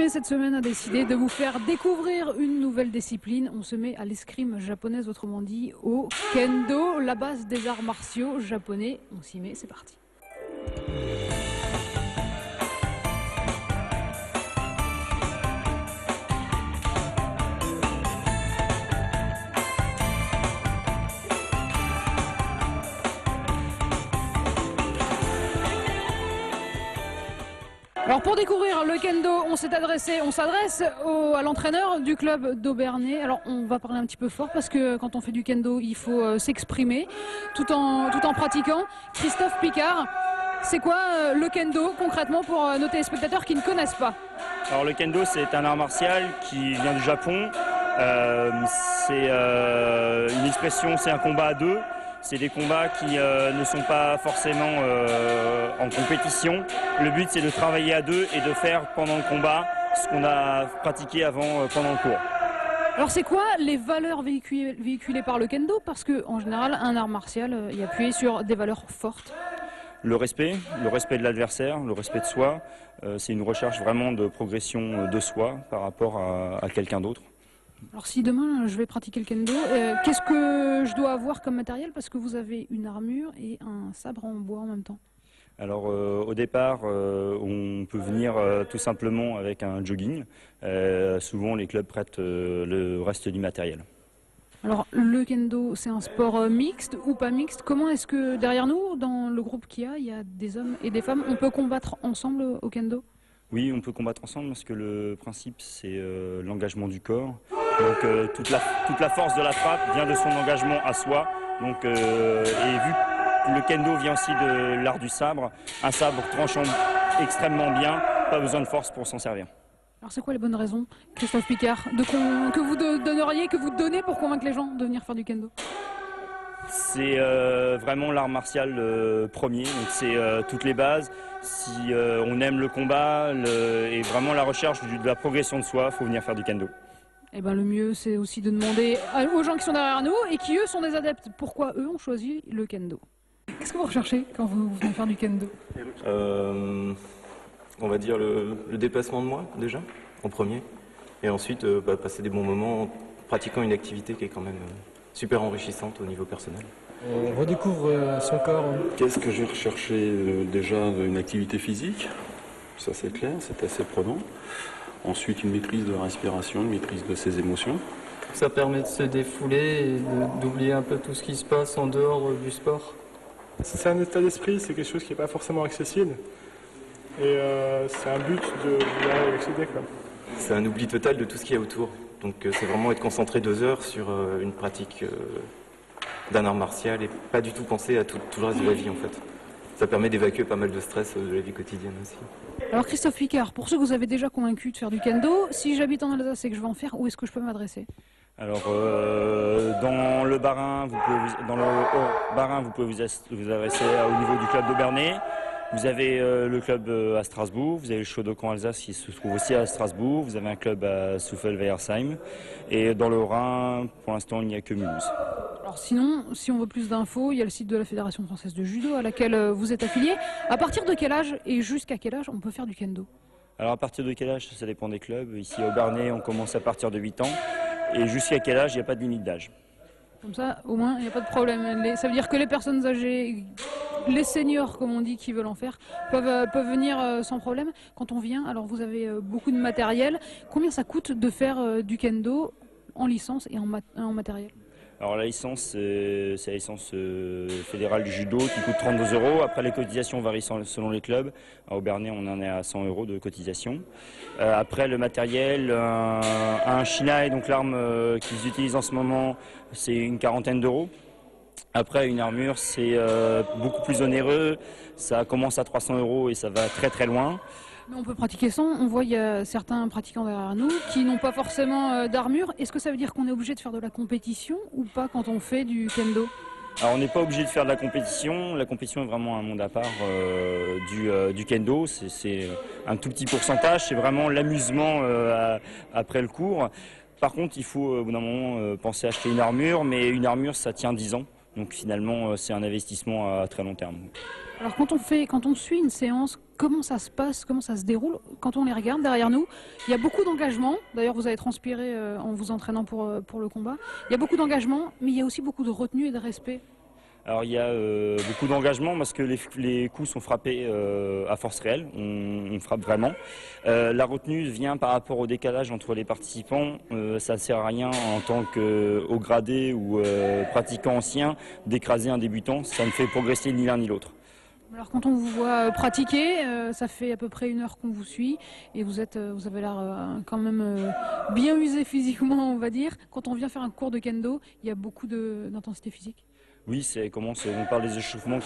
Escrime cette semaine a décidé de vous faire découvrir une nouvelle discipline. On se met à l'escrime japonaise, autrement dit au kendo, la base des arts martiaux japonais. On s'y met, c'est parti. Alors pour découvrir le kendo, on s'adresse à l'entraîneur du club d'Aubernais. Alors on va parler un petit peu fort parce que quand on fait du kendo, il faut s'exprimer tout en pratiquant. Christophe Picard, c'est quoi le kendo concrètement pour nos téléspectateurs qui ne connaissent pas? Alors le kendo, c'est un art martial qui vient du Japon. C'est une expression, c'est un combat à deux. C'est des combats qui ne sont pas forcément en compétition. Le but, c'est de travailler à deux et de faire pendant le combat ce qu'on a pratiqué pendant le cours. Alors c'est quoi les valeurs véhiculées par le kendo? Parce qu'en général, un art martial est appuyé sur des valeurs fortes. Le respect de l'adversaire, le respect de soi. C'est une recherche vraiment de progression de soi par rapport à quelqu'un d'autre. Alors si demain je vais pratiquer le kendo, qu'est-ce que je dois avoir comme matériel? Parce que vous avez une armure et un sabre en bois en même temps. Alors au départ, on peut venir tout simplement avec un jogging. Souvent les clubs prêtent le reste du matériel. Alors le kendo, c'est un sport mixte ou pas mixte? Comment est-ce que derrière nous, dans le groupe qu'il y a des hommes et des femmes, on peut combattre ensemble au kendo? Oui, on peut combattre ensemble parce que le principe c'est l'engagement du corps. Donc toute la force de la frappe vient de son engagement à soi. Donc, et vu que le kendo vient aussi de l'art du sabre, un sabre tranchant extrêmement bien, pas besoin de force pour s'en servir. Alors c'est quoi les bonnes raisons, Christophe Picard, que vous donneriez, que vous donnez pour convaincre les gens de venir faire du kendo? C'est vraiment l'art martial premier, donc c'est toutes les bases. Si on aime le combat et vraiment la recherche de la progression de soi, il faut venir faire du kendo. Eh ben, le mieux, c'est aussi de demander aux gens qui sont derrière nous et qui, eux, sont des adeptes. Pourquoi eux ont choisi le kendo? Qu'est-ce que vous recherchez quand vous venez faire du kendo? On va dire le dépassement de moi, déjà, en premier. Et ensuite, passer des bons moments en pratiquant une activité qui est quand même super enrichissante au niveau personnel. On redécouvre son corps. Qu'est-ce que j'ai recherché? Déjà une activité physique, ça c'est clair, c'est assez prenant. Ensuite, une maîtrise de la respiration, une maîtrise de ses émotions. Ça permet de se défouler et d'oublier un peu tout ce qui se passe en dehors du sport. C'est un état d'esprit, c'est quelque chose qui n'est pas forcément accessible. Et c'est un but de vouloir y accéder, quoi. C'est un oubli total de tout ce qu'il y a autour. Donc c'est vraiment être concentré 2 heures sur une pratique d'un art martial et pas du tout penser à tout le reste de la vie en fait. Ça permet d'évacuer pas mal de stress de la vie quotidienne aussi. Alors Christophe Picard, pour ceux que vous avez déjà convaincus de faire du kendo, si j'habite en Alsace et que je veux en faire, où est-ce que je peux m'adresser? Alors dans le Bas-Rhin, vous pouvez vous adresser au niveau du club d'Aubernais. Vous avez le club à Strasbourg, vous avez le Shodokan Alsace qui se trouve aussi à Strasbourg, vous avez un club à Souffel-Weiersheim et dans le Rhin, pour l'instant, il n'y a que Mulhouse. Alors sinon, si on veut plus d'infos, il y a le site de la Fédération française de judo à laquelle vous êtes affilié. À partir de quel âge et jusqu'à quel âge on peut faire du kendo? Alors à partir de quel âge, ça dépend des clubs. Ici à Aubernais, on commence à partir de 8 ans et jusqu'à quel âge, il n'y a pas de limite d'âge. Comme ça, au moins, il n'y a pas de problème. Ça veut dire que les personnes âgées, les seniors, comme on dit, qui veulent en faire, peuvent venir sans problème. Quand on vient, alors vous avez beaucoup de matériel. Combien ça coûte de faire du kendo en licence et en matériel? Alors la licence, c'est la licence fédérale du judo qui coûte 32 €. Après les cotisations varient selon les clubs. À Aubernais, on en est à 100 € de cotisation. Après le matériel, un shinai, donc l'arme qu'ils utilisent en ce moment, c'est une quarantaine d'euros. Après une armure, c'est beaucoup plus onéreux. Ça commence à 300 € et ça va très très loin. Mais on peut pratiquer sans. On voit il y a certains pratiquants derrière nous qui n'ont pas forcément d'armure. Est-ce que ça veut dire qu'on est obligé de faire de la compétition ou pas quand on fait du kendo? Alors on n'est pas obligé de faire de la compétition. La compétition est vraiment un monde à part du kendo. C'est un tout petit pourcentage. C'est vraiment l'amusement après le cours. Par contre, il faut au bout d'un moment penser à acheter une armure. Mais une armure, ça tient 10 ans. Donc finalement, c'est un investissement à très long terme. Alors quand on suit une séance, comment ça se passe, comment ça se déroule? Quand on les regarde derrière nous, il y a beaucoup d'engagement. D'ailleurs, vous avez transpiré en vous entraînant pour le combat. Il y a beaucoup d'engagement, mais il y a aussi beaucoup de retenue et de respect. Alors il y a beaucoup d'engagement parce que les coups sont frappés à force réelle, on frappe vraiment. La retenue vient par rapport au décalage entre les participants. Ça ne sert à rien en tant que haut gradé ou pratiquant ancien d'écraser un débutant, ça ne fait progresser ni l'un ni l'autre. Alors quand on vous voit pratiquer, ça fait à peu près 1 heure qu'on vous suit et vous avez l'air quand même bien usé physiquement, on va dire. Quand on vient faire un cours de kendo, il y a beaucoup d'intensité physique. Oui, on parle des échauffements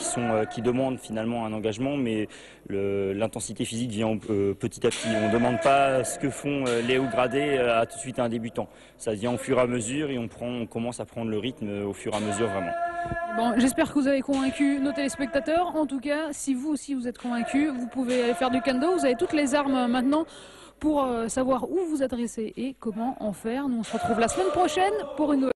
qui demandent finalement un engagement, mais l'intensité physique vient petit à petit. On ne demande pas ce que font les hauts gradés à tout de suite à un débutant. Ça vient au fur et à mesure et on commence à prendre le rythme au fur et à mesure vraiment. Bon, j'espère que vous avez convaincu nos téléspectateurs. En tout cas, si vous aussi vous êtes convaincus, vous pouvez aller faire du kendo. Vous avez toutes les armes maintenant pour savoir où vous adresser et comment en faire. Nous on se retrouve la semaine prochaine pour une nouvelle